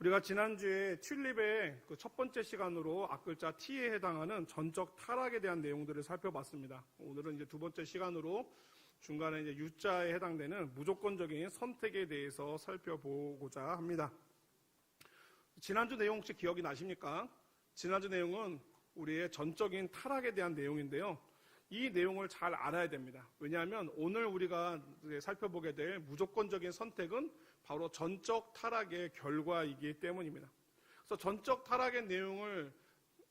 우리가 지난주에 튤립의 그 첫 번째 시간으로 앞글자 T에 해당하는 전적 타락에 대한 내용들을 살펴봤습니다. 오늘은 이제 두 번째 시간으로 중간에 이제 U자에 해당되는 무조건적인 선택에 대해서 살펴보고자 합니다. 지난주 내용 혹시 기억이 나십니까? 지난주 내용은 우리의 전적인 타락에 대한 내용인데요. 이 내용을 잘 알아야 됩니다. 왜냐하면 오늘 우리가 살펴보게 될 무조건적인 선택은 바로 전적 타락의 결과이기 때문입니다. 그래서 전적 타락의 내용을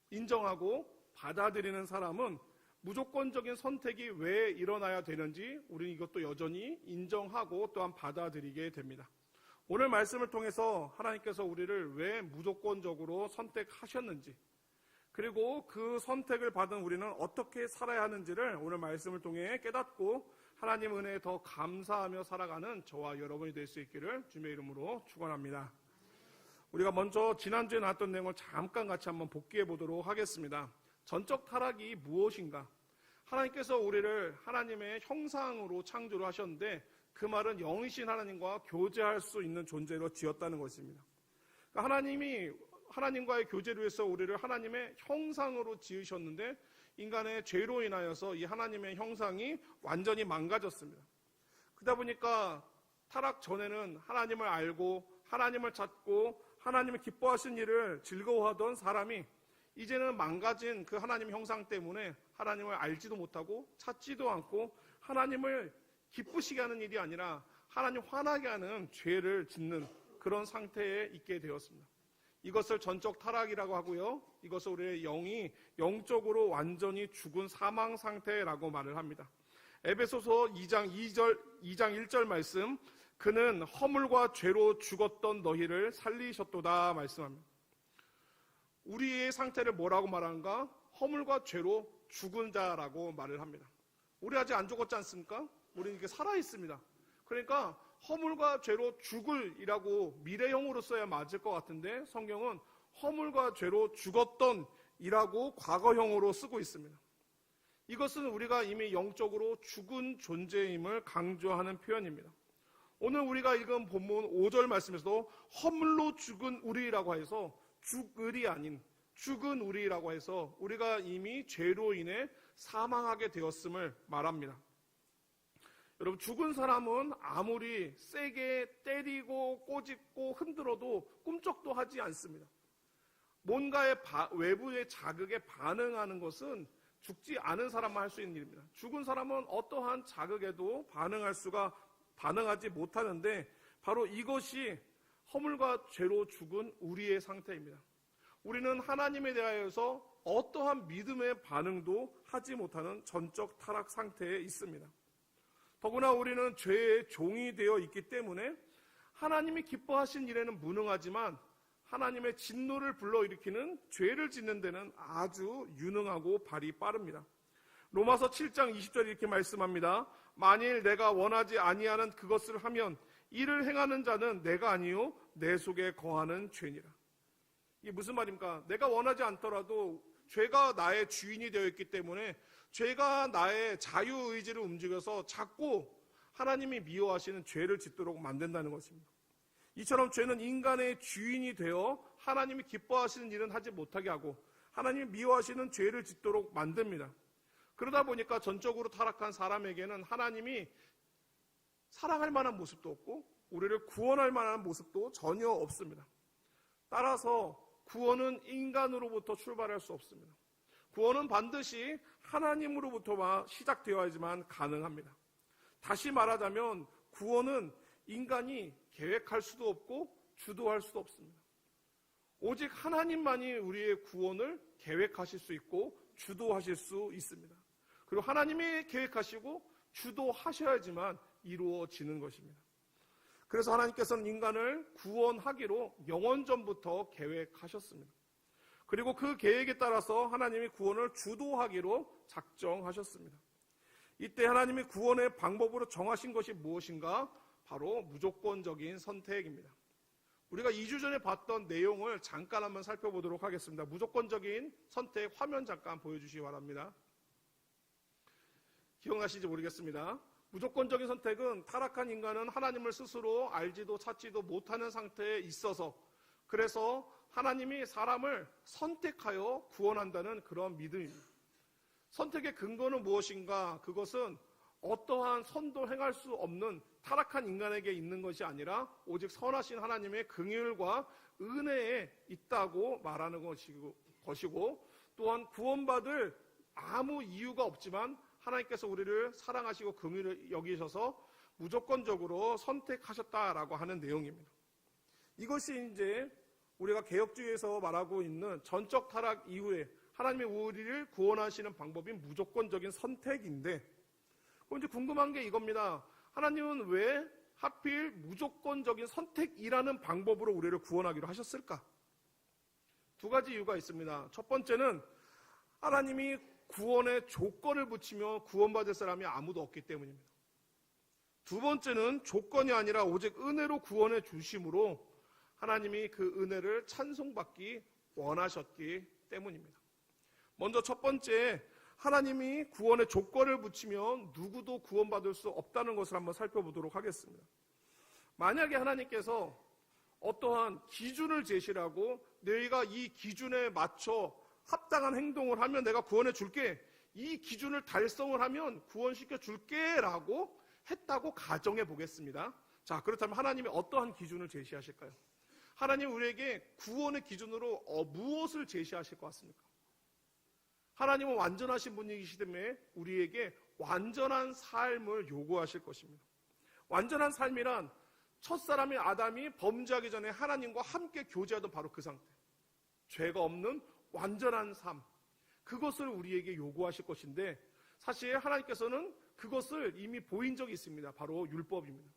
인정하고 받아들이는 사람은 무조건적인 선택이 왜 일어나야 되는지 우리는 이것도 여전히 인정하고 또한 받아들이게 됩니다. 오늘 말씀을 통해서 하나님께서 우리를 왜 무조건적으로 선택하셨는지, 그리고 그 선택을 받은 우리는 어떻게 살아야 하는지를 오늘 말씀을 통해 깨닫고 하나님 은혜에 더 감사하며 살아가는 저와 여러분이 될 수 있기를 주님의 이름으로 축원합니다. 우리가 먼저 지난주에 나왔던 내용을 잠깐 같이 한번 복기해 보도록 하겠습니다. 전적 타락이 무엇인가? 하나님께서 우리를 하나님의 형상으로 창조를 하셨는데 그 말은 영이신 하나님과 교제할 수 있는 존재로 지었다는 것입니다. 그러니까 하나님과의 교제를 위해서 우리를 하나님의 형상으로 지으셨는데 인간의 죄로 인하여서 이 하나님의 형상이 완전히 망가졌습니다. 그러다 보니까 타락 전에는 하나님을 알고 하나님을 찾고 하나님을 기뻐하신 일을 즐거워하던 사람이 이제는 망가진 그 하나님의 형상 때문에 하나님을 알지도 못하고 찾지도 않고 하나님을 기쁘시게 하는 일이 아니라 하나님 화나게 하는 죄를 짓는 그런 상태에 있게 되었습니다. 이것을 전적 타락이라고 하고요. 이것을 우리의 영이 영적으로 완전히 죽은 사망 상태라고 말을 합니다. 에베소서 2장 1절 말씀, 그는 허물과 죄로 죽었던 너희를 살리셨도다 말씀합니다. 우리의 상태를 뭐라고 말하는가? 허물과 죄로 죽은 자라고 말을 합니다. 우리 아직 안 죽었지 않습니까? 우리는 이렇게 살아있습니다. 그러니까 허물과 죄로 죽을이라고 미래형으로 써야 맞을 것 같은데 성경은 허물과 죄로 죽었던 이라고 과거형으로 쓰고 있습니다. 이것은 우리가 이미 영적으로 죽은 존재임을 강조하는 표현입니다. 오늘 우리가 읽은 본문 5절 말씀에서도 허물로 죽은 우리라고 해서 죽을이 아닌 죽은 우리라고 해서 우리가 이미 죄로 인해 사망하게 되었음을 말합니다. 여러분, 죽은 사람은 아무리 세게 때리고 꼬집고 흔들어도 꿈쩍도 하지 않습니다. 뭔가의 외부의 자극에 반응하는 것은 죽지 않은 사람만 할 수 있는 일입니다. 죽은 사람은 어떠한 자극에도 반응하지 못하는데 바로 이것이 허물과 죄로 죽은 우리의 상태입니다. 우리는 하나님에 대하여서 어떠한 믿음의 반응도 하지 못하는 전적 타락 상태에 있습니다. 더구나 우리는 죄의 종이 되어 있기 때문에 하나님이 기뻐하신 일에는 무능하지만 하나님의 진노를 불러일으키는 죄를 짓는 데는 아주 유능하고 발이 빠릅니다. 로마서 7장 20절 이렇게 말씀합니다. 만일 내가 원하지 아니하는 그것을 하면 이를 행하는 자는 내가 아니요 내 속에 거하는 죄니라. 이게 무슨 말입니까? 내가 원하지 않더라도 죄가 나의 주인이 되어 있기 때문에 죄가 나의 자유의지를 움직여서 자꾸 하나님이 미워하시는 죄를 짓도록 만든다는 것입니다. 이처럼 죄는 인간의 주인이 되어 하나님이 기뻐하시는 일은 하지 못하게 하고 하나님이 미워하시는 죄를 짓도록 만듭니다. 그러다 보니까 전적으로 타락한 사람에게는 하나님이 사랑할 만한 모습도 없고 우리를 구원할 만한 모습도 전혀 없습니다. 따라서 구원은 인간으로부터 출발할 수 없습니다. 구원은 반드시 하나님으로부터 시작되어야지만 가능합니다. 다시 말하자면 구원은 인간이 계획할 수도 없고 주도할 수도 없습니다. 오직 하나님만이 우리의 구원을 계획하실 수 있고 주도하실 수 있습니다. 그리고 하나님이 계획하시고 주도하셔야지만 이루어지는 것입니다. 그래서 하나님께서는 인간을 구원하기로 영원전부터 계획하셨습니다. 그리고 그 계획에 따라서 하나님이 구원을 주도하기로 작정하셨습니다. 이때 하나님이 구원의 방법으로 정하신 것이 무엇인가? 바로 무조건적인 선택입니다. 우리가 2주 전에 봤던 내용을 잠깐 한번 살펴보도록 하겠습니다. 무조건적인 선택 화면 잠깐 보여주시기 바랍니다. 기억나시는지 모르겠습니다. 무조건적인 선택은 타락한 인간은 하나님을 스스로 알지도 찾지도 못하는 상태에 있어서 그래서 하나님이 사람을 선택하여 구원한다는 그런 믿음입니다. 선택의 근거는 무엇인가? 그것은 어떠한 선도 행할 수 없는 타락한 인간에게 있는 것이 아니라 오직 선하신 하나님의 긍휼과 은혜에 있다고 말하는 것이고, 또한 구원받을 아무 이유가 없지만 하나님께서 우리를 사랑하시고 긍휼을 여기셔서 무조건적으로 선택하셨다라고 하는 내용입니다. 이것이 이제 우리가 개혁주의에서 말하고 있는 전적 타락 이후에 하나님의 우리를 구원하시는 방법인 무조건적인 선택인데, 이제 궁금한 게 이겁니다. 하나님은 왜 하필 무조건적인 선택이라는 방법으로 우리를 구원하기로 하셨을까? 두 가지 이유가 있습니다. 첫 번째는 하나님이 구원에 조건을 붙이며 구원받을 사람이 아무도 없기 때문입니다. 두 번째는 조건이 아니라 오직 은혜로 구원해 주심으로 하나님이 그 은혜를 찬송받기 원하셨기 때문입니다. 먼저 첫 번째, 하나님이 구원의 조건을 붙이면 누구도 구원받을 수 없다는 것을 한번 살펴보도록 하겠습니다. 만약에 하나님께서 어떠한 기준을 제시하고 너희가 이 기준에 맞춰 합당한 행동을 하면 내가 구원해 줄게, 이 기준을 달성을 하면 구원시켜 줄게 라고 했다고 가정해 보겠습니다. 자, 그렇다면 하나님이 어떠한 기준을 제시하실까요? 하나님 우리에게 구원의 기준으로 무엇을 제시하실 것 같습니까? 하나님은 완전하신 분이시기 때문에 우리에게 완전한 삶을 요구하실 것입니다. 완전한 삶이란 첫사람인 아담이 범죄하기 전에 하나님과 함께 교제하던 바로 그 상태, 죄가 없는 완전한 삶, 그것을 우리에게 요구하실 것인데, 사실 하나님께서는 그것을 이미 보인 적이 있습니다. 바로 율법입니다.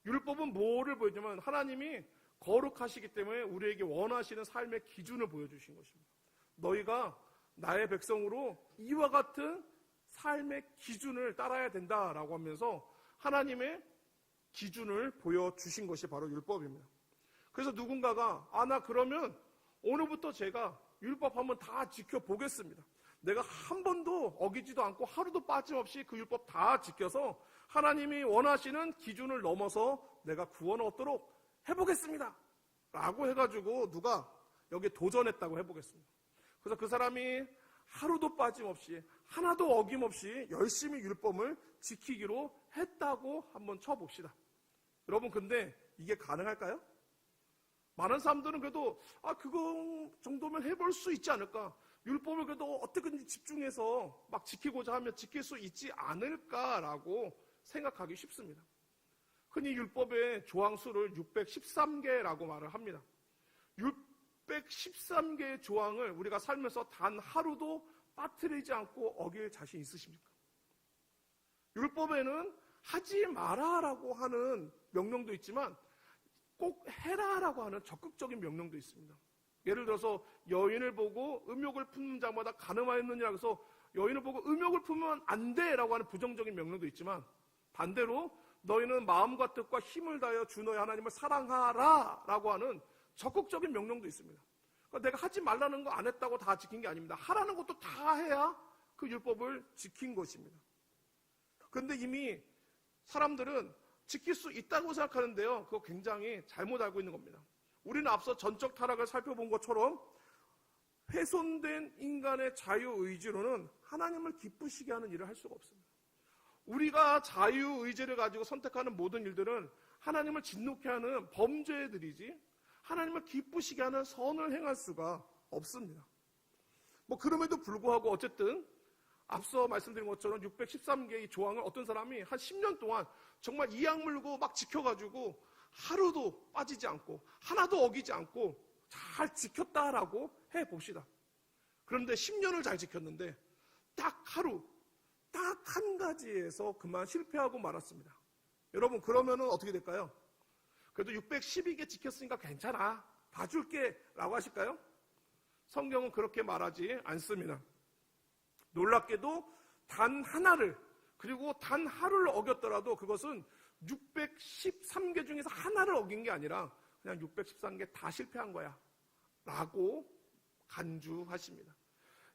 율법은 뭐를 보여주냐면 하나님이 거룩하시기 때문에 우리에게 원하시는 삶의 기준을 보여주신 것입니다. 너희가 나의 백성으로 이와 같은 삶의 기준을 따라야 된다라고 하면서 하나님의 기준을 보여주신 것이 바로 율법입니다. 그래서 누군가가 나 그러면 오늘부터 제가 율법 한번 다 지켜보겠습니다. 내가 한 번도 어기지도 않고 하루도 빠짐없이 그 율법 다 지켜서 하나님이 원하시는 기준을 넘어서 내가 구원을 얻도록 해보겠습니다 라고 해가지고 누가 여기에 도전했다고 해보겠습니다. 그래서 그 사람이 하루도 빠짐없이 하나도 어김없이 열심히 율법을 지키기로 했다고 한번 쳐봅시다. 여러분, 근데 이게 가능할까요? 많은 사람들은 그래도 그거 정도면 해볼 수 있지 않을까, 율법을 그래도 어떻게든지 집중해서 막 지키고자 하면 지킬 수 있지 않을까라고 생각하기 쉽습니다. 흔히 율법의 조항수를 613개라고 말을 합니다. 613개의 조항을 우리가 살면서 단 하루도 빠뜨리지 않고 어길 자신 있으십니까? 율법에는 하지 마라라고 하는 명령도 있지만 꼭 해라라고 하는 적극적인 명령도 있습니다. 예를 들어서 여인을 보고 음욕을 품는 자마다 간음하였느니라 해서 여인을 보고 음욕을 품으면 안 돼라고 하는 부정적인 명령도 있지만, 반대로 너희는 마음과 뜻과 힘을 다하여 주 너희 하나님을 사랑하라 라고 하는 적극적인 명령도 있습니다. 그러니까 내가 하지 말라는 거 안 했다고 다 지킨 게 아닙니다. 하라는 것도 다 해야 그 율법을 지킨 것입니다. 그런데 이미 사람들은 지킬 수 있다고 생각하는데요, 그거 굉장히 잘못 알고 있는 겁니다. 우리는 앞서 전적 타락을 살펴본 것처럼 훼손된 인간의 자유의지로는 하나님을 기쁘시게 하는 일을 할 수가 없습니다. 우리가 자유의지를 가지고 선택하는 모든 일들은 하나님을 진노케 하는 범죄들이지 하나님을 기쁘시게 하는 선을 행할 수가 없습니다. 그럼에도 불구하고 어쨌든 앞서 말씀드린 것처럼 613개의 조항을 어떤 사람이 한 10년 동안 정말 이악 물고 막 지켜가지고 하루도 빠지지 않고 하나도 어기지 않고 잘 지켰다라고 해봅시다. 그런데 10년을 잘 지켰는데 딱 하루, 딱 한 가지에서 그만 실패하고 말았습니다. 여러분, 그러면은 어떻게 될까요? 그래도 612개 지켰으니까 괜찮아, 봐줄게 라고 하실까요? 성경은 그렇게 말하지 않습니다. 놀랍게도 단 하나를, 그리고 단 하루를 어겼더라도 그것은 613개 중에서 하나를 어긴 게 아니라 그냥 613개 다 실패한 거야 라고 간주하십니다.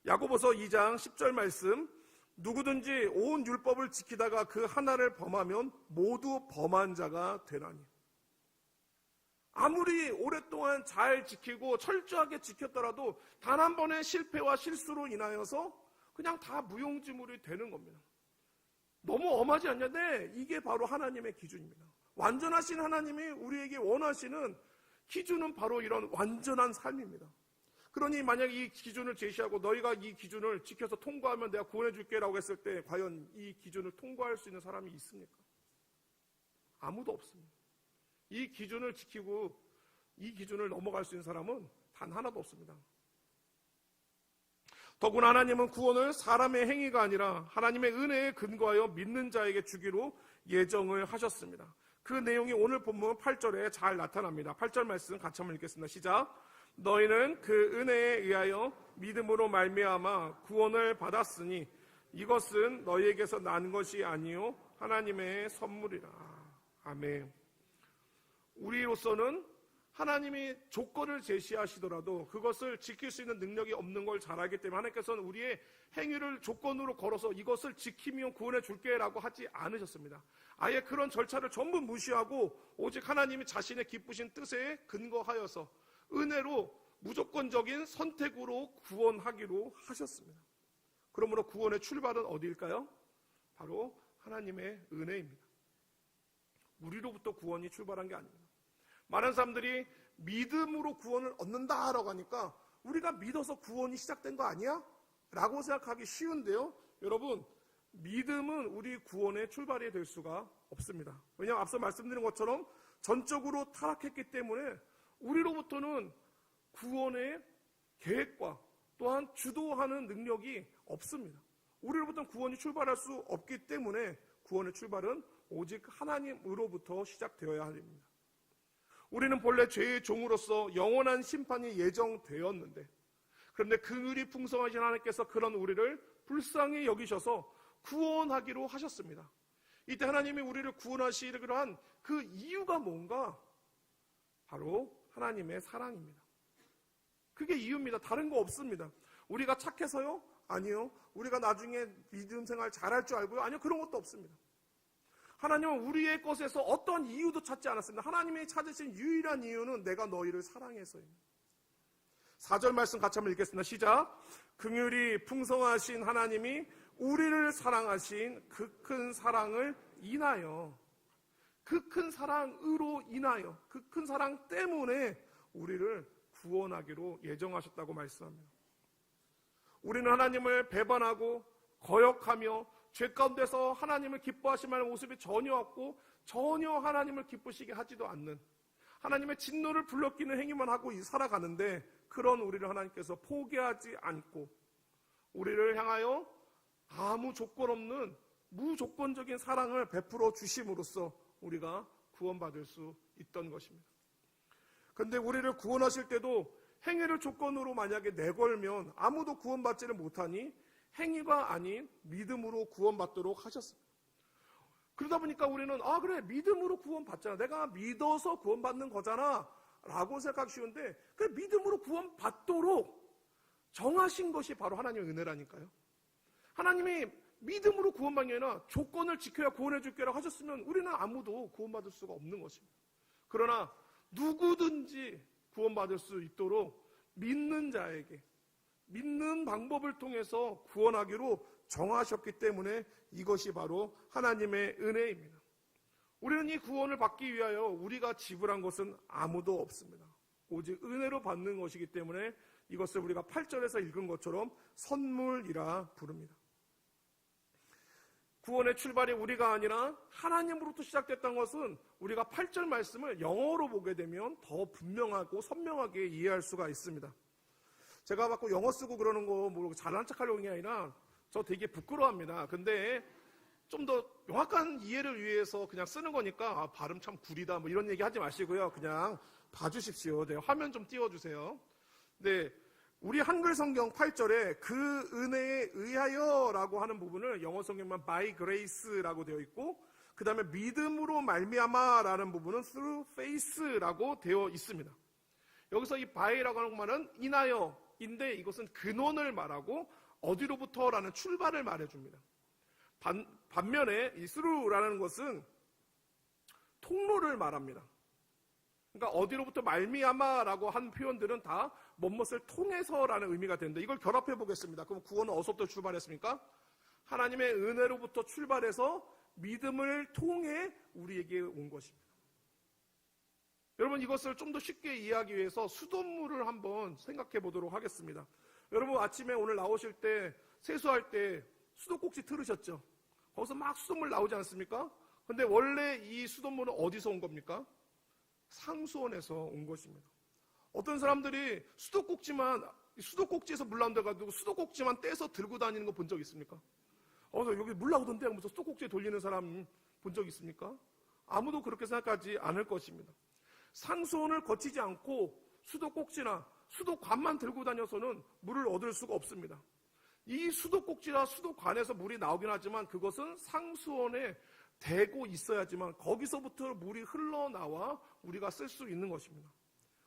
야고보서 2장 10절 말씀, 누구든지 온 율법을 지키다가 그 하나를 범하면 모두 범한 자가 되나니. 아무리 오랫동안 잘 지키고 철저하게 지켰더라도 단 한 번의 실패와 실수로 인하여서 그냥 다 무용지물이 되는 겁니다. 너무 엄하지 않냐? 네, 이게 바로 하나님의 기준입니다. 완전하신 하나님이 우리에게 원하시는 기준은 바로 이런 완전한 삶입니다. 그러니 만약 이 기준을 제시하고 너희가 이 기준을 지켜서 통과하면 내가 구원해 줄게 라고 했을 때 과연 이 기준을 통과할 수 있는 사람이 있습니까? 아무도 없습니다. 이 기준을 지키고 이 기준을 넘어갈 수 있는 사람은 단 하나도 없습니다. 더구나 하나님은 구원을 사람의 행위가 아니라 하나님의 은혜에 근거하여 믿는 자에게 주기로 예정을 하셨습니다. 그 내용이 오늘 본문 8절에 잘 나타납니다. 8절 말씀 같이 한번 읽겠습니다. 시작. 너희는 그 은혜에 의하여 믿음으로 말미암아 구원을 받았으니 이것은 너희에게서 난 것이 아니요 하나님의 선물이라. 아멘. 우리로서는 하나님이 조건을 제시하시더라도 그것을 지킬 수 있는 능력이 없는 걸 잘 알기 때문에 하나님께서는 우리의 행위를 조건으로 걸어서 이것을 지키면 구원해 줄게 라고 하지 않으셨습니다. 아예 그런 절차를 전부 무시하고 오직 하나님이 자신의 기쁘신 뜻에 근거하여서 은혜로 무조건적인 선택으로 구원하기로 하셨습니다. 그러므로 구원의 출발은 어디일까요? 바로 하나님의 은혜입니다. 우리로부터 구원이 출발한 게 아닙니다. 많은 사람들이 믿음으로 구원을 얻는다라고 하니까 우리가 믿어서 구원이 시작된 거 아니야? 라고 생각하기 쉬운데요. 여러분, 믿음은 우리 구원의 출발이 될 수가 없습니다. 왜냐하면 앞서 말씀드린 것처럼 전적으로 타락했기 때문에 우리로부터는 구원의 계획과 또한 주도하는 능력이 없습니다. 우리로부터는 구원이 출발할 수 없기 때문에 구원의 출발은 오직 하나님으로부터 시작되어야 합니다. 우리는 본래 죄의 종으로서 영원한 심판이 예정되었는데 그런데 긍휼이 풍성하신 하나님께서 그런 우리를 불쌍히 여기셔서 구원하기로 하셨습니다. 이때 하나님이 우리를 구원하시기로 한 그 이유가 뭔가? 바로 하나님의 사랑입니다. 그게 이유입니다. 다른 거 없습니다. 우리가 착해서요? 아니요. 우리가 나중에 믿음 생활 잘할 줄 알고요? 아니요. 그런 것도 없습니다. 하나님은 우리의 것에서 어떤 이유도 찾지 않았습니다. 하나님이 찾으신 유일한 이유는 내가 너희를 사랑해서입니다. 4절 말씀 같이 한번 읽겠습니다. 시작. 긍휼이 풍성하신 하나님이 우리를 사랑하신 그 큰 사랑을 인하여, 그 큰 사랑으로 인하여, 그 큰 사랑 때문에 우리를 구원하기로 예정하셨다고 말씀합니다. 우리는 하나님을 배반하고 거역하며 죄 가운데서 하나님을 기뻐하실 만한 모습이 전혀 없고 전혀 하나님을 기쁘시게 하지도 않는 하나님의 진노를 불러끼는 행위만 하고 살아가는데 그런 우리를 하나님께서 포기하지 않고 우리를 향하여 아무 조건 없는 무조건적인 사랑을 베풀어 주심으로써 우리가 구원받을 수 있던 것입니다. 그런데 우리를 구원하실 때도 행위를 조건으로 만약에 내걸면 아무도 구원받지를 못하니 행위가 아닌 믿음으로 구원받도록 하셨습니다. 그러다 보니까 우리는 그래 믿음으로 구원받잖아. 내가 믿어서 구원받는 거잖아 라고 생각하기 쉬운데 그 믿음으로 구원받도록 정하신 것이 바로 하나님의 은혜라니까요. 하나님이 믿음으로 구원받는 게 아니라 조건을 지켜야 구원해 줄게라고 하셨으면 우리는 아무도 구원받을 수가 없는 것입니다. 그러나 누구든지 구원받을 수 있도록 믿는 자에게 믿는 방법을 통해서 구원하기로 정하셨기 때문에 이것이 바로 하나님의 은혜입니다. 우리는 이 구원을 받기 위하여 우리가 지불한 것은 아무도 없습니다. 오직 은혜로 받는 것이기 때문에 이것을 우리가 8절에서 읽은 것처럼 선물이라 부릅니다. 구원의 출발이 우리가 아니라 하나님으로부터 시작됐던 것은 우리가 8절 말씀을 영어로 보게 되면 더 분명하고 선명하게 이해할 수가 있습니다. 제가 자꾸 영어 쓰고 그러는 거 모르고 잘난 척하려고 하는 게 아니라 저 되게 부끄러워합니다. 근데 좀 더 명확한 이해를 위해서 그냥 쓰는 거니까 발음 참 구리다 뭐 이런 얘기 하지 마시고요. 그냥 봐주십시오. 네, 화면 좀 띄워주세요. 네, 우리 한글 성경 8절에 그 은혜에 의하여 라고 하는 부분을 영어 성경만 by grace라고 되어 있고 그 다음에 믿음으로 말미암아 라는 부분은 through faith라고 되어 있습니다. 여기서 이 by라고 하는 말은 인하여인데 이것은 근원을 말하고 어디로부터라는 출발을 말해줍니다. 반면에 이 through라는 것은 통로를 말합니다. 그러니까 어디로부터 말미암아라고 한 표현들은 다 무엇을 통해서라는 의미가 되는데 이걸 결합해 보겠습니다. 그럼 구원은 어디서부터 출발했습니까? 하나님의 은혜로부터 출발해서 믿음을 통해 우리에게 온 것입니다. 여러분, 이것을 좀 더 쉽게 이해하기 위해서 수돗물을 한번 생각해 보도록 하겠습니다. 여러분, 아침에 오늘 나오실 때 세수할 때 수도꼭지 틀으셨죠? 거기서 막 수돗물 나오지 않습니까? 근데 원래 이 수돗물은 어디서 온 겁니까? 상수원에서 온 것입니다. 어떤 사람들이 수도꼭지에서 물 나온다고 수도꼭지만 떼서 들고 다니는 거 본 적 있습니까? 여기 물 나오던데 하면서 수도꼭지에 돌리는 사람 본 적 있습니까? 아무도 그렇게 생각하지 않을 것입니다. 상수원을 거치지 않고 수도꼭지나 수도관만 들고 다녀서는 물을 얻을 수가 없습니다. 이 수도꼭지나 수도관에서 물이 나오긴 하지만 그것은 상수원에 대고 있어야지만 거기서부터 물이 흘러나와 우리가 쓸 수 있는 것입니다.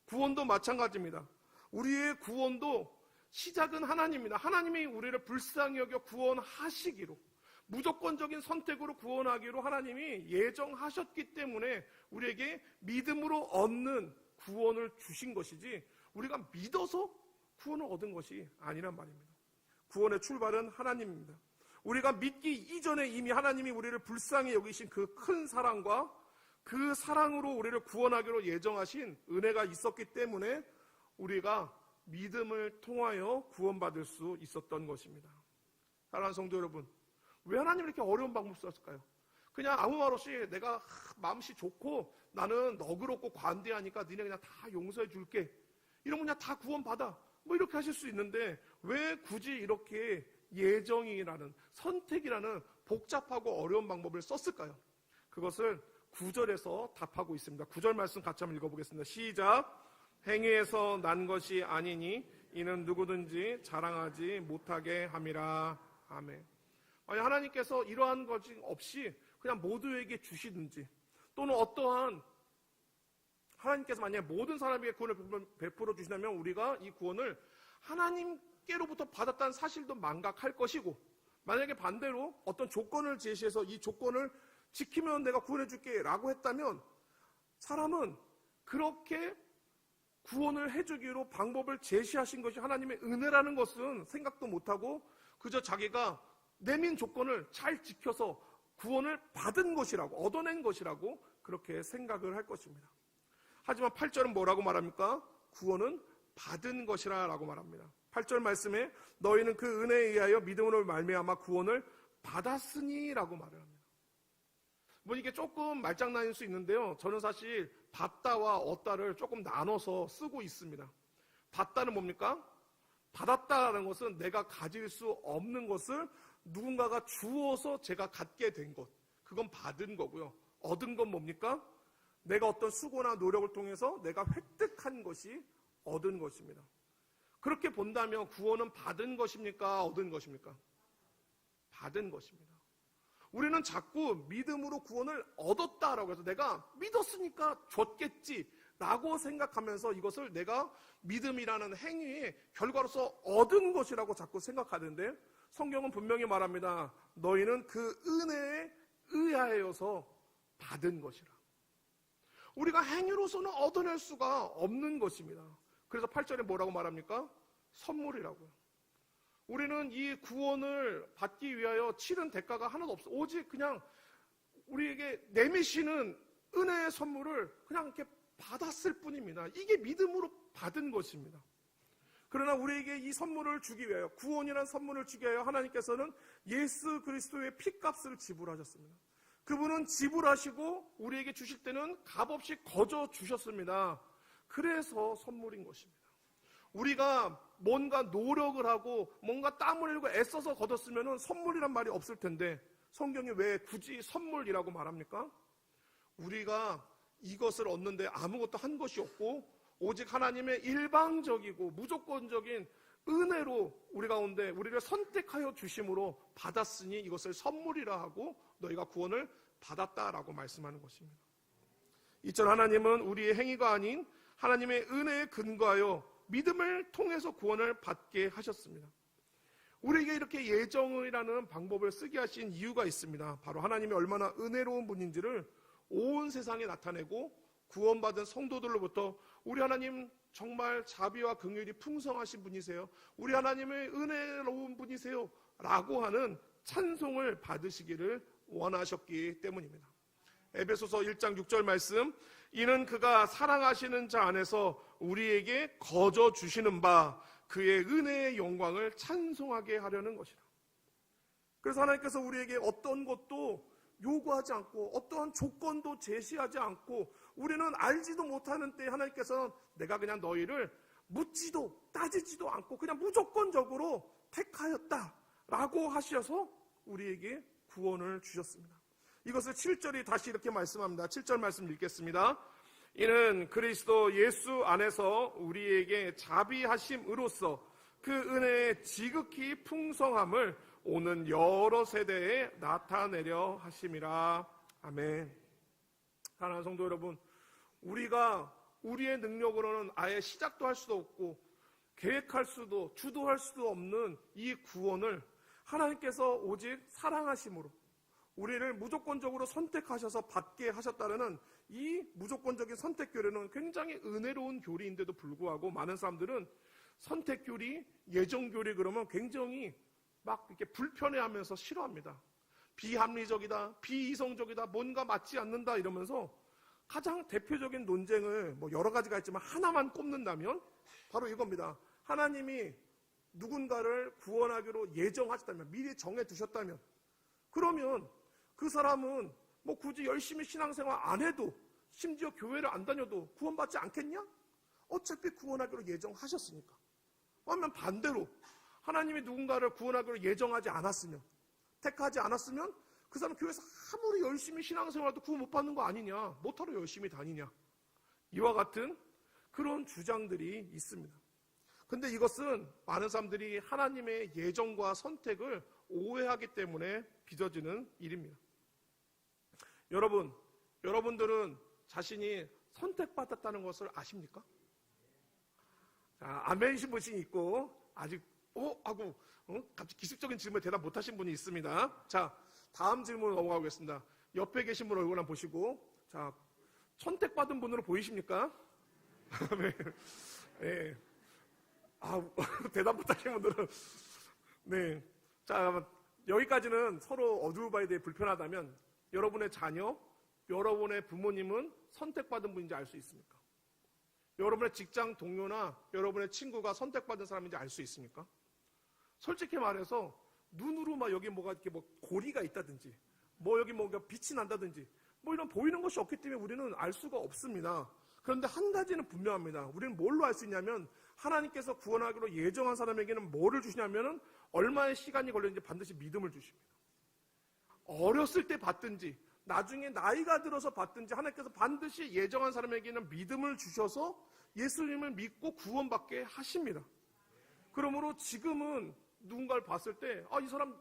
구원도 마찬가지입니다. 우리의 구원도 시작은 하나님입니다. 하나님이 우리를 불쌍히 여겨 구원하시기로, 무조건적인 선택으로 구원하기로 하나님이 예정하셨기 때문에 우리에게 믿음으로 얻는 구원을 주신 것이지 우리가 믿어서 구원을 얻은 것이 아니란 말입니다. 구원의 출발은 하나님입니다. 우리가 믿기 이전에 이미 하나님이 우리를 불쌍히 여기신 그 큰 사랑과 그 사랑으로 우리를 구원하기로 예정하신 은혜가 있었기 때문에 우리가 믿음을 통하여 구원받을 수 있었던 것입니다. 사랑하는 성도 여러분, 왜 하나님이 이렇게 어려운 방법을 썼을까요? 그냥 아무 말 없이 내가 마음씨 좋고 나는 너그럽고 관대하니까 니네 그냥 다 용서해 줄게, 이러면 그냥 다 구원받아, 뭐 이렇게 하실 수 있는데 왜 굳이 이렇게 예정이라는, 선택이라는 복잡하고 어려운 방법을 썼을까요? 그것을 9절에서 답하고 있습니다. 9절 말씀 같이 한번 읽어보겠습니다. 시작. 행위에서 난 것이 아니니 이는 누구든지 자랑하지 못하게 함이라. 아멘. 만약 하나님께서 이러한 것이 없이 그냥 모두에게 주시든지, 또는 어떠한 하나님께서 만약에 모든 사람에게 구원을 베풀어 주시다면 우리가 이 구원을 하나님께로부터 받았다는 사실도 망각할 것이고, 만약에 반대로 어떤 조건을 제시해서 이 조건을 지키면 내가 구원해 줄게 라고 했다면 사람은 그렇게 구원을 해주기로 방법을 제시하신 것이 하나님의 은혜라는 것은 생각도 못하고 그저 자기가 내민 조건을 잘 지켜서 구원을 받은 것이라고, 얻어낸 것이라고 그렇게 생각을 할 것입니다. 하지만 8절은 뭐라고 말합니까? 구원은 받은 것이라 라고 말합니다. 8절 말씀에 너희는 그 은혜에 의하여 믿음으로 말미암아 구원을 받았으니 라고 말을 합니다. 뭐 이게 조금 말장난일 수 있는데요, 저는 사실 받다와 얻다를 조금 나눠서 쓰고 있습니다. 받다는 뭡니까? 받았다라는 것은 내가 가질 수 없는 것을 누군가가 주어서 제가 갖게 된 것, 그건 받은 거고요. 얻은 건 뭡니까? 내가 어떤 수고나 노력을 통해서 내가 획득한 것이 얻은 것입니다. 그렇게 본다면 구원은 받은 것입니까? 얻은 것입니까? 받은 것입니다. 우리는 자꾸 믿음으로 구원을 얻었다라고 해서 내가 믿었으니까 줬겠지 라고 생각하면서 이것을 내가 믿음이라는 행위의 결과로서 얻은 것이라고 자꾸 생각하는데, 성경은 분명히 말합니다. 너희는 그 은혜에 의하여서 받은 것이라. 우리가 행위로서는 얻어낼 수가 없는 것입니다. 그래서 8절에 뭐라고 말합니까? 선물이라고요. 우리는 이 구원을 받기 위하여 치른 대가가 하나도 없어. 오직 그냥 우리에게 내미시는 은혜의 선물을 그냥 이렇게 받았을 뿐입니다. 이게 믿음으로 받은 것입니다. 그러나 우리에게 이 선물을 주기 위하여, 구원이라는 선물을 주기 위하여 하나님께서는 예수 그리스도의 피값을 지불하셨습니다. 그분은 지불하시고 우리에게 주실 때는 값없이 거저 주셨습니다. 그래서 선물인 것입니다. 우리가 뭔가 노력을 하고 뭔가 땀을 흘리고 애써서 거뒀으면 선물이란 말이 없을 텐데 성경이 왜 굳이 선물이라고 말합니까? 우리가 이것을 얻는데 아무것도 한 것이 없고 오직 하나님의 일방적이고 무조건적인 은혜로 우리 가운데 우리를 선택하여 주심으로 받았으니 이것을 선물이라 하고 너희가 구원을 받았다라고 말씀하는 것입니다. 이처럼 하나님은 우리의 행위가 아닌 하나님의 은혜에 근거하여 믿음을 통해서 구원을 받게 하셨습니다. 우리에게 이렇게 예정이라는 방법을 쓰게 하신 이유가 있습니다. 바로 하나님이 얼마나 은혜로운 분인지를 온 세상에 나타내고 구원받은 성도들로부터 우리 하나님 정말 자비와 긍휼이 풍성하신 분이세요. 우리 하나님의 은혜로운 분이세요. 라고 하는 찬송을 받으시기를 원하셨기 때문입니다. 에베소서 1장 6절 말씀, 이는 그가 사랑하시는 자 안에서 우리에게 거저 주시는 바 그의 은혜의 영광을 찬송하게 하려는 것이라. 그래서 하나님께서 우리에게 어떤 것도 요구하지 않고 어떠한 조건도 제시하지 않고 우리는 알지도 못하는 때에 하나님께서는 내가 그냥 너희를 묻지도 따지지도 않고 그냥 무조건적으로 택하였다라고 하셔서 우리에게 구원을 주셨습니다. 이것을 7절이 다시 이렇게 말씀합니다. 7절 말씀 읽겠습니다. 이는 그리스도 예수 안에서 우리에게 자비하심으로써 그 은혜의 지극히 풍성함을 오는 여러 세대에 나타내려 하심이라. 아멘. 사랑하는 성도 여러분, 우리가 우리의 능력으로는 아예 시작도 할 수도 없고 계획할 수도 주도할 수도 없는 이 구원을 하나님께서 오직 사랑하심으로 우리를 무조건적으로 선택하셔서 받게 하셨다는 이 무조건적인 선택 교리는 굉장히 은혜로운 교리인데도 불구하고 많은 사람들은 선택 교리, 예정 교리 그러면 굉장히 막 이렇게 불편해하면서 싫어합니다. 비합리적이다, 비이성적이다, 뭔가 맞지 않는다 이러면서 가장 대표적인 논쟁을 뭐 여러 가지가 있지만 하나만 꼽는다면 바로 이겁니다. 하나님이 누군가를 구원하기로 예정하셨다면, 미리 정해두셨다면, 그러면 그 사람은 뭐 굳이 열심히 신앙생활 안 해도, 심지어 교회를 안 다녀도 구원받지 않겠냐? 어차피 구원하기로 예정하셨으니까. 그러면 반대로 하나님이 누군가를 구원하기로 예정하지 않았으면, 택하지 않았으면 그 사람 교회에서 아무리 열심히 신앙생활도 구원 못 받는 거 아니냐? 뭐하러 열심히 다니냐? 이와 같은 그런 주장들이 있습니다. 근데 이것은 많은 사람들이 하나님의 예정과 선택을 오해하기 때문에 빚어지는 일입니다. 여러분들은 자신이 선택받았다는 것을 아십니까? 자, 아멘 신부신이 있고 아직 하고 갑자기 기습적인 질문에 대답 못하신 분이 있습니다. 자, 다음 질문으로 넘어가겠습니다. 옆에 계신 분 얼굴 한번 보시고, 자, 선택받은 분으로 보이십니까? 네. 대답 못하신 분들은 네. 자, 여기까지는 서로 어두바에 대해 불편하다면 여러분의 자녀, 여러분의 부모님은 선택받은 분인지 알 수 있습니까? 여러분의 직장 동료나 여러분의 친구가 선택받은 사람인지 알 수 있습니까? 솔직히 말해서 눈으로 막 여기 뭐가 이렇게 뭐 고리가 있다든지, 뭐 여기 뭔가 빛이 난다든지, 뭐 이런 보이는 것이 없기 때문에 우리는 알 수가 없습니다. 그런데 한 가지는 분명합니다. 우리는 뭘로 알 수 있냐면 하나님께서 구원하기로 예정한 사람에게는 뭐를 주시냐면은 얼마의 시간이 걸렸는지 반드시 믿음을 주십니다. 어렸을 때 받든지 나중에 나이가 들어서 받든지 하나님께서 반드시 예정한 사람에게는 믿음을 주셔서 예수님을 믿고 구원받게 하십니다. 그러므로 지금은 누군가를 봤을 때 이 사람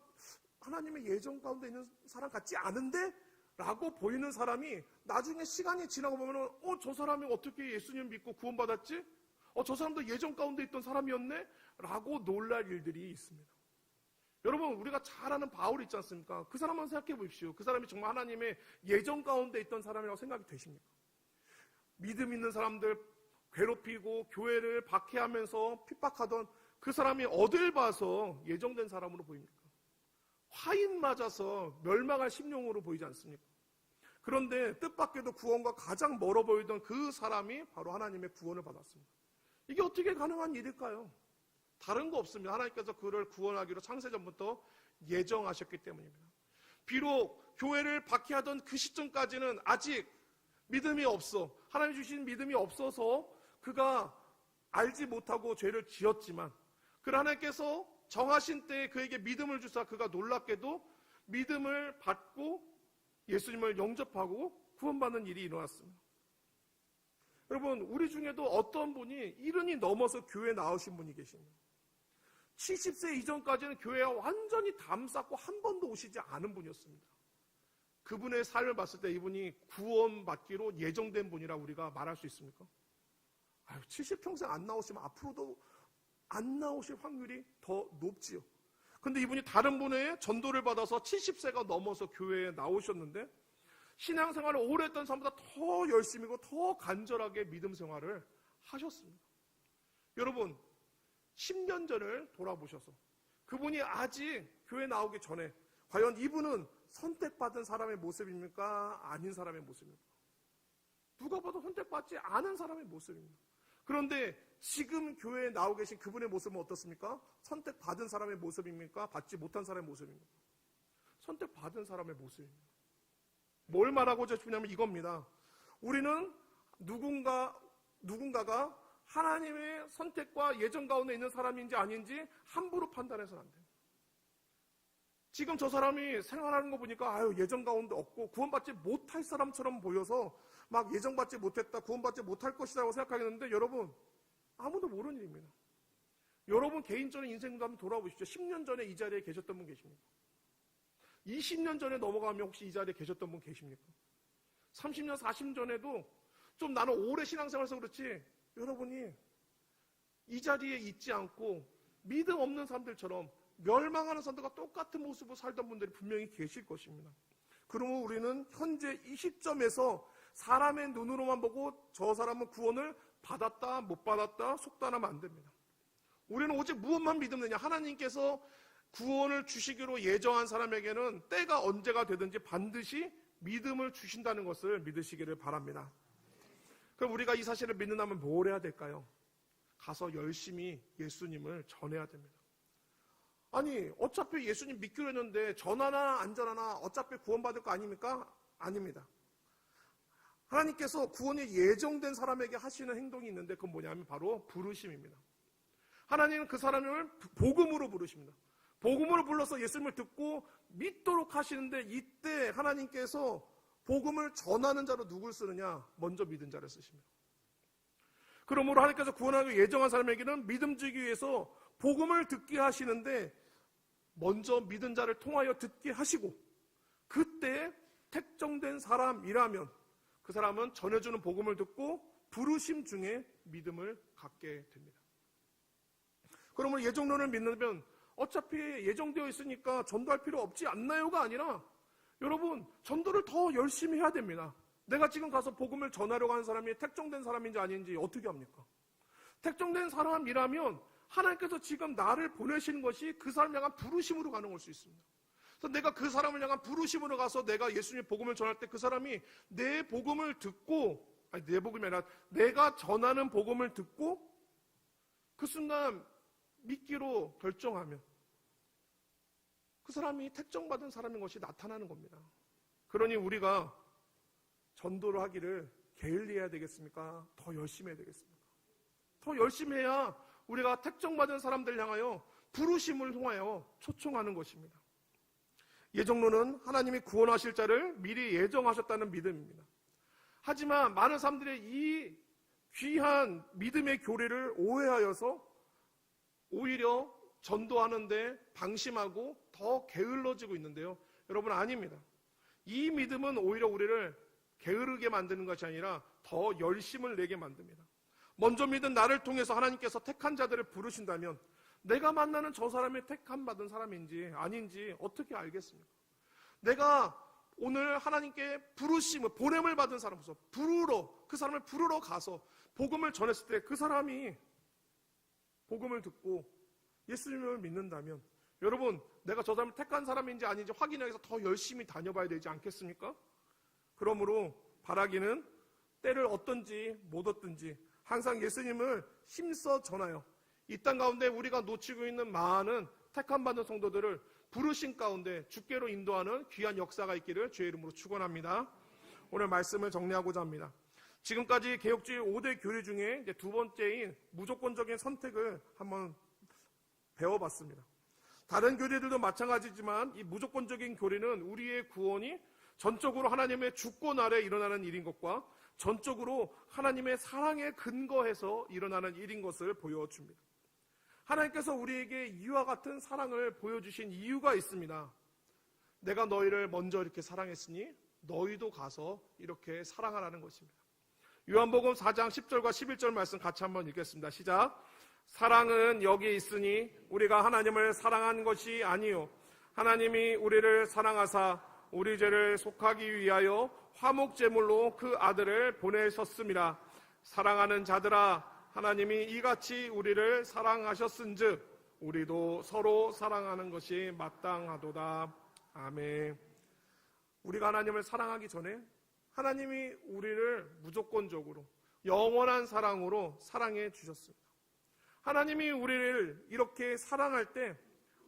하나님의 예정 가운데 있는 사람 같지 않은데? 라고 보이는 사람이 나중에 시간이 지나고 보면은 저 사람이 어떻게 예수님 믿고 구원받았지? 저 사람도 예정 가운데 있던 사람이었네? 라고 놀랄 일들이 있습니다. 여러분, 우리가 잘 아는 바울 있지 않습니까? 그 사람만 생각해 보십시오. 그 사람이 정말 하나님의 예정 가운데 있던 사람이라고 생각이 되십니까? 믿음 있는 사람들 괴롭히고 교회를 박해하면서 핍박하던 그 사람이 어딜 봐서 예정된 사람으로 보입니까? 화인 맞아서 멸망할 심령으로 보이지 않습니까? 그런데 뜻밖에도 구원과 가장 멀어 보이던 그 사람이 바로 하나님의 구원을 받았습니다. 이게 어떻게 가능한 일일까요? 다른 거 없습니다. 하나님께서 그를 구원하기로 창세전부터 예정하셨기 때문입니다. 비록 교회를 박해하던 그 시점까지는 아직 믿음이 없어, 하나님 주신 믿음이 없어서 그가 알지 못하고 죄를 지었지만, 그러나 하나님께서 정하신 때에 그에게 믿음을 주사 그가 놀랍게도 믿음을 받고 예수님을 영접하고 구원받는 일이 일어났습니다. 여러분, 우리 중에도 어떤 분이 70이 넘어서 교회에 나오신 분이 계십니다. 70세 이전까지는 교회에 완전히 담쌓고 한 번도 오시지 않은 분이었습니다. 그분의 삶을 봤을 때 이분이 구원받기로 예정된 분이라 우리가 말할 수 있습니까? 70평생 안 나오시면 앞으로도 안 나오실 확률이 더 높지요. 근데 이분이 다른 분의 전도를 받아서 70세가 넘어서 교회에 나오셨는데 신앙생활을 오래 했던 사람보다 더 열심히고 더 간절하게 믿음 생활을 하셨습니다. 여러분, 10년 전을 돌아보셔서 그분이 아직 교회 나오기 전에 과연 이분은 선택받은 사람의 모습입니까? 아닌 사람의 모습입니까? 누가 봐도 선택받지 않은 사람의 모습입니다. 그런데 지금 교회에 나오고 계신 그분의 모습은 어떻습니까? 선택받은 사람의 모습입니까? 받지 못한 사람의 모습입니까? 선택받은 사람의 모습입니다. 뭘 말하고자 싶냐면 이겁니다. 우리는 누군가가 하나님의 선택과 예정 가운데 있는 사람인지 아닌지 함부로 판단해서는 안 돼요. 지금 저 사람이 생활하는 거 보니까 예정 가운데 없고 구원받지 못할 사람처럼 보여서 막 예정받지 못했다, 구원받지 못할 것이라고 생각하겠는데 여러분, 아무도 모르는 일입니다. 여러분 개인적인 인생도 한번 돌아보십시오. 10년 전에 이 자리에 계셨던 분 계십니까? 20년 전에 넘어가면 혹시 이 자리에 계셨던 분 계십니까? 30년, 40년 전에도 좀 나는 오래 신앙생활해서 그렇지 여러분이 이 자리에 있지 않고 믿음 없는 사람들처럼 멸망하는 사람들과 똑같은 모습으로 살던 분들이 분명히 계실 것입니다. 그러면 우리는 현재 이 시점에서 사람의 눈으로만 보고 저 사람은 구원을 받았다 못 받았다 속단하면 안 됩니다. 우리는 오직 무엇만 믿느냐? 하나님께서 구원을 주시기로 예정한 사람에게는 때가 언제가 되든지 반드시 믿음을 주신다는 것을 믿으시기를 바랍니다. 그럼 우리가 이 사실을 믿는다면 뭘 해야 될까요? 가서 열심히 예수님을 전해야 됩니다. 아니 어차피 예수님 믿기로 했는데 전하나 안 전하나 어차피 구원받을 거 아닙니까? 아닙니다. 하나님께서 구원이 예정된 사람에게 하시는 행동이 있는데 그건 뭐냐면 바로 부르심입니다. 하나님은 그 사람을 복음으로 부르십니다. 복음으로 불러서 예수님을 듣고 믿도록 하시는데 이때 하나님께서 복음을 전하는 자로 누굴 쓰느냐? 먼저 믿은 자를 쓰십니다. 그러므로 하나님께서 구원하기 예정한 사람에게는 믿음 주기 위해서 복음을 듣게 하시는데 먼저 믿은 자를 통하여 듣게 하시고 그때 택정된 사람이라면 그 사람은 전해주는 복음을 듣고 부르심 중에 믿음을 갖게 됩니다. 그러면 예정론을 믿으면 어차피 예정되어 있으니까 전도할 필요 없지 않나요가 아니라 여러분 전도를 더 열심히 해야 됩니다. 내가 지금 가서 복음을 전하려고 하는 사람이 택정된 사람인지 아닌지 어떻게 합니까? 택정된 사람이라면 하나님께서 지금 나를 보내시는 것이 그 사람을 향한 부르심으로 가는 걸 수 있습니다. 그래서 내가 그 사람을 향한 부르심으로 가서 내가 예수님의 복음을 전할 때 그 사람이 내 복음을 듣고 내 복음이 아니라 내가 전하는 복음을 듣고 그 순간 믿기로 결정하면 그 사람이 택정받은 사람인 것이 나타나는 겁니다. 그러니 우리가 전도를 하기를 게을리해야 되겠습니까? 더 열심히 해야 되겠습니까? 더 열심히 해야 우리가 택정받은 사람들 향하여 부르심을 통하여 초청하는 것입니다. 예정론은 하나님이 구원하실 자를 미리 예정하셨다는 믿음입니다. 하지만 많은 사람들이 이 귀한 믿음의 교리를 오해하여서 오히려 전도하는데 방심하고 더 게을러지고 있는데요. 여러분 아닙니다. 이 믿음은 오히려 우리를 게으르게 만드는 것이 아니라 더 열심을 내게 만듭니다. 먼저 믿은 나를 통해서 하나님께서 택한 자들을 부르신다면 내가 만나는 저 사람이 택함 받은 사람인지 아닌지 어떻게 알겠습니까? 내가 오늘 하나님께 부르심을 보냄을 받은 사람으로서 그 사람을 부르러 가서 복음을 전했을 때 그 사람이 복음을 듣고 예수님을 믿는다면 여러분 내가 저 사람을 택한 사람인지 아닌지 확인하기 위해서 더 열심히 다녀봐야 되지 않겠습니까? 그러므로 바라기는 때를 얻든지 못 얻든지 항상 예수님을 힘써 전하여 이 땅 가운데 우리가 놓치고 있는 많은 택함받은 성도들을 부르신 가운데 주께로 인도하는 귀한 역사가 있기를 주의 이름으로 축원합니다. 오늘 말씀을 정리하고자 합니다. 지금까지 개혁주의 5대 교리 중에 이제 두 번째인 무조건적인 선택을 한번 배워봤습니다. 다른 교리들도 마찬가지지만 이 무조건적인 교리는 우리의 구원이 전적으로 하나님의 주권 아래 일어나는 일인 것과 전적으로 하나님의 사랑에 근거해서 일어나는 일인 것을 보여줍니다. 하나님께서 우리에게 이와 같은 사랑을 보여주신 이유가 있습니다. 내가 너희를 먼저 이렇게 사랑했으니 너희도 가서 이렇게 사랑하라는 것입니다. 요한복음 4장 10절과 11절 말씀 같이 한번 읽겠습니다. 시작. 사랑은 여기 있으니 우리가 하나님을 사랑한 것이 아니요 하나님이 우리를 사랑하사 우리 죄를 속하기 위하여 화목제물로 그 아들을 보내셨습니다. 사랑하는 자들아, 하나님이 이같이 우리를 사랑하셨은즉 우리도 서로 사랑하는 것이 마땅하도다. 아멘. 우리가 하나님을 사랑하기 전에 하나님이 우리를 무조건적으로 영원한 사랑으로 사랑해 주셨습니다. 하나님이 우리를 이렇게 사랑할 때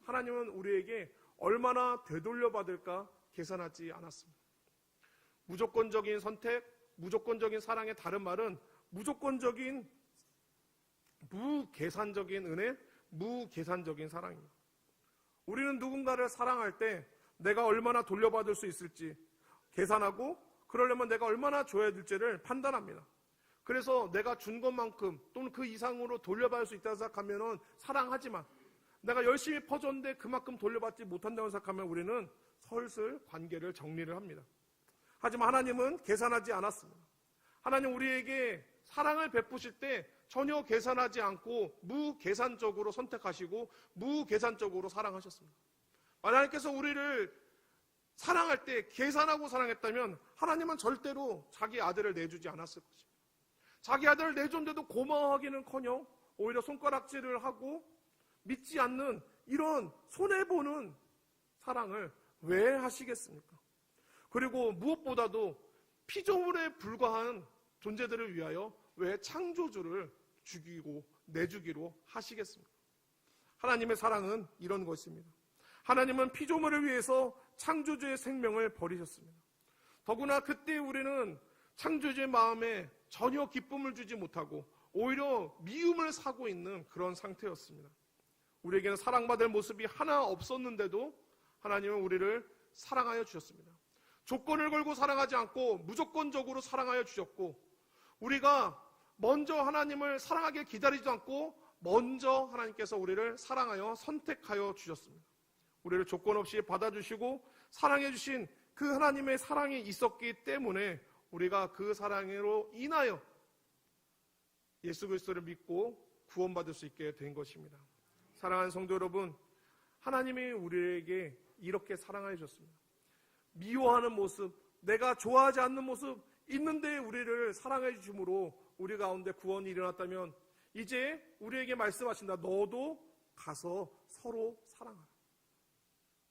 하나님은 우리에게 얼마나 되돌려 받을까 계산하지 않았습니다. 무조건적인 선택, 무조건적인 사랑의 다른 말은 무조건적인 무계산적인 은혜, 무계산적인 사랑입니다. 우리는 누군가를 사랑할 때 내가 얼마나 돌려받을 수 있을지 계산하고 그러려면 내가 얼마나 줘야 될지를 판단합니다. 그래서 내가 준 것만큼 또는 그 이상으로 돌려받을 수 있다고 생각하면 사랑하지만 내가 열심히 퍼줬는데 그만큼 돌려받지 못한다고 생각하면 우리는 슬슬 관계를 정리를 합니다. 하지만 하나님은 계산하지 않았습니다. 하나님 우리에게 사랑을 베푸실 때 전혀 계산하지 않고 무계산적으로 선택하시고 무계산적으로 사랑하셨습니다. 하나님께서 우리를 사랑할 때 계산하고 사랑했다면 하나님은 절대로 자기 아들을 내주지 않았을 것입니다. 자기 아들을 내줬는데도 고마워하기는커녕 오히려 손가락질을 하고 믿지 않는 이런 손해보는 사랑을 왜 하시겠습니까? 그리고 무엇보다도 피조물에 불과한 존재들을 위하여 왜 창조주를 죽이고 내주기로 하시겠습니까? 하나님의 사랑은 이런 것입니다. 하나님은 피조물을 위해서 창조주의 생명을 버리셨습니다. 더구나 그때 우리는 창조주의 마음에 전혀 기쁨을 주지 못하고 오히려 미움을 사고 있는 그런 상태였습니다. 우리에게는 사랑받을 모습이 하나 없었는데도 하나님은 우리를 사랑하여 주셨습니다. 조건을 걸고 사랑하지 않고 무조건적으로 사랑하여 주셨고 우리가 먼저 하나님을 사랑하게 기다리지도 않고 먼저 하나님께서 우리를 사랑하여 선택하여 주셨습니다. 우리를 조건 없이 받아주시고 사랑해 주신 그 하나님의 사랑이 있었기 때문에 우리가 그 사랑으로 인하여 예수 그리스도를 믿고 구원받을 수 있게 된 것입니다. 사랑하는 성도 여러분, 하나님이 우리에게 이렇게 사랑해 주셨습니다. 미워하는 모습, 내가 좋아하지 않는 모습 있는데 우리를 사랑해 주심으로 우리 가운데 구원이 일어났다면 이제 우리에게 말씀하신다. 너도 가서 서로 사랑하라.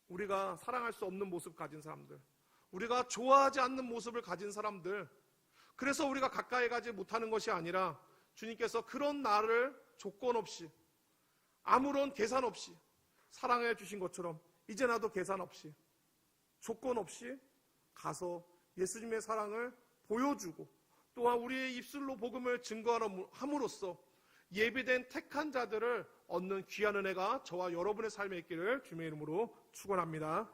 우리가 사랑할 수 없는 모습 가진 사람들, 우리가 좋아하지 않는 모습을 가진 사람들, 그래서 우리가 가까이 가지 못하는 것이 아니라 주님께서 그런 나를 조건 없이 아무런 계산 없이 사랑해 주신 것처럼 이제 나도 계산 없이 조건 없이 가서 예수님의 사랑을 보여주고 또한 우리의 입술로 복음을 증거함으로써 예비된 택한 자들을 얻는 귀한 은혜가 저와 여러분의 삶에 있기를 주님의 이름으로 축원합니다.